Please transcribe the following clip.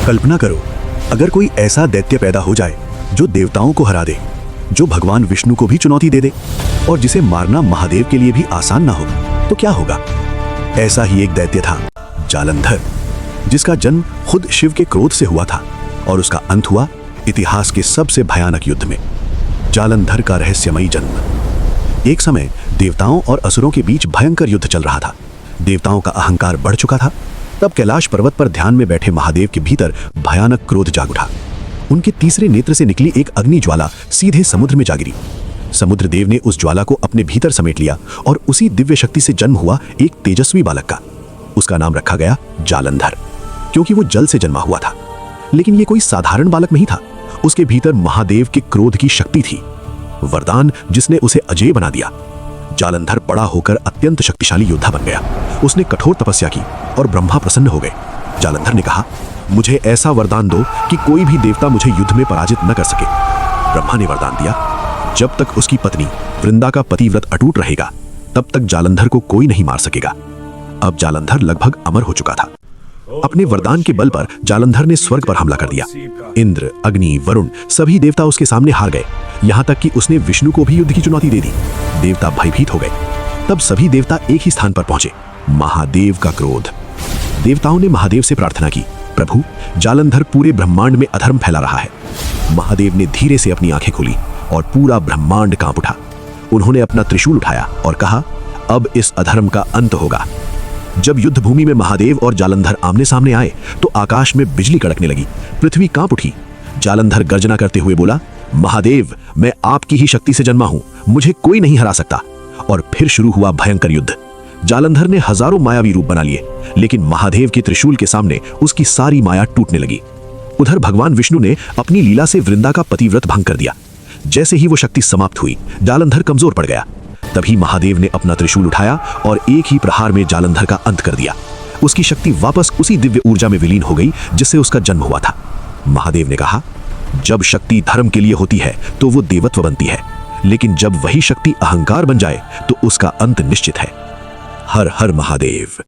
कल्पना करो, अगर कोई ऐसा दैत्य पैदा हो जाए जो देवताओं को हरा दे, जो भगवान विष्णु को भी चुनौती दे दे और जिसे मारना महादेव के लिए भी आसान ना हो, तो क्या होगा? ऐसा ही एक दैत्य था, जालंधर, जिसका जन्म खुद शिव के क्रोध से हुआ था और उसका अंत हुआ इतिहास के सबसे भयानक युद्ध में। जालंधर का रहस्यमयी जन्म। एक समय देवताओं और असुरों के बीच भयंकर युद्ध चल रहा था। देवताओं का अहंकार बढ़ चुका था। तब कैलाश पर्वत पर ध्यान में बैठे महादेव के भीतर भयानक क्रोध जाग उठा। उनके तीसरे नेत्र से निकली एक अग्नि ज्वाला सीधे समुद्र में जा गिरी। समुद्र देव ने उस ज्वाला को अपने भीतर समेट लिया और उसी दिव्य शक्ति से जन्म हुआ एक तेजस्वी बालक का। उसका नाम रखा गया जालंधर, क्योंकि वो जल से जन्मा हुआ था। लेकिन ये कोई साधारण बालक नहीं था। उसके भीतर महादेव के क्रोध की शक्ति थी, वरदान जिसने उसे अजेय बना दिया। जालंधर बड़ा होकर अत्यंत शक्तिशाली योद्धा बन गया। उसने कठोर तपस्या की और ब्रह्मा प्रसन्न हो गए। जालंधर ने कहा, मुझे ऐसा वरदान दो कि कोई भी देवता मुझे युद्ध में पराजित न कर सके। ब्रह्मा ने वरदान दिया, जब तक उसकी पत्नी वृंदा का पतिव्रत अटूट रहेगा, तब तक जालंधर को कोई नहीं मार सकेगा। अब जालंधर लगभग अमर हो चुका था। अपने वरदान के बल पर जालंधर ने स्वर्ग पर हमला कर दिया। इंद्र, अग्नि, वरुण सभी देवता उसके सामने हार गए। यहां तक कि उसने विष्णु को भी युद्ध की चुनौती दे दी। देवता भयभीत हो गए। तब सभी देवता एक ही स्थान पर पहुंचे, महादेव का क्रोध। देवताओं ने महादेव से प्रार्थना की, प्रभु, जालंधर पूरे ब्रह्मांड में अधर्म फैला रहा है। महादेव ने धीरे से अपनी आंखें खोली और पूरा ब्रह्मांड कांप उठा। उन्होंने अपना त्रिशूल उठाया और कहा, अब इस अधर्म का अंत होगा। जब युद्ध भूमि में महादेव और जालंधर आमने सामने आए तो आकाश में बिजली कड़कने लगी, पृथ्वी कांप उठी। जालंधर गर्जना करते हुए बोला, महादेव, मैं आपकी ही शक्ति से जन्मा हूं, मुझे कोई नहीं हरा सकता। और फिर शुरू हुआ भयंकर युद्ध। जालंधर ने हजारों मायावी रूप बना लिए, लेकिन महादेव के त्रिशूल के सामने उसकी सारी माया टूटने लगी। उधर भगवान विष्णु ने अपनी लीला से वृंदा का पतिव्रत भंग कर दिया। जैसे ही वो शक्ति समाप्त हुई, जालंधर कमजोर पड़ गया। तभी महादेव ने अपना त्रिशूल उठाया और एक ही प्रहार में जालंधर का अंत कर दिया। उसकी शक्ति वापस उसी दिव्य ऊर्जा में विलीन हो गई जिससे उसका जन्म हुआ था। महादेव ने कहा, जब शक्ति धर्म के लिए होती है तो वो देवत्व बनती है, लेकिन जब वही शक्ति अहंकार बन जाए तो उसका अंत निश्चित है। हर हर महादेव।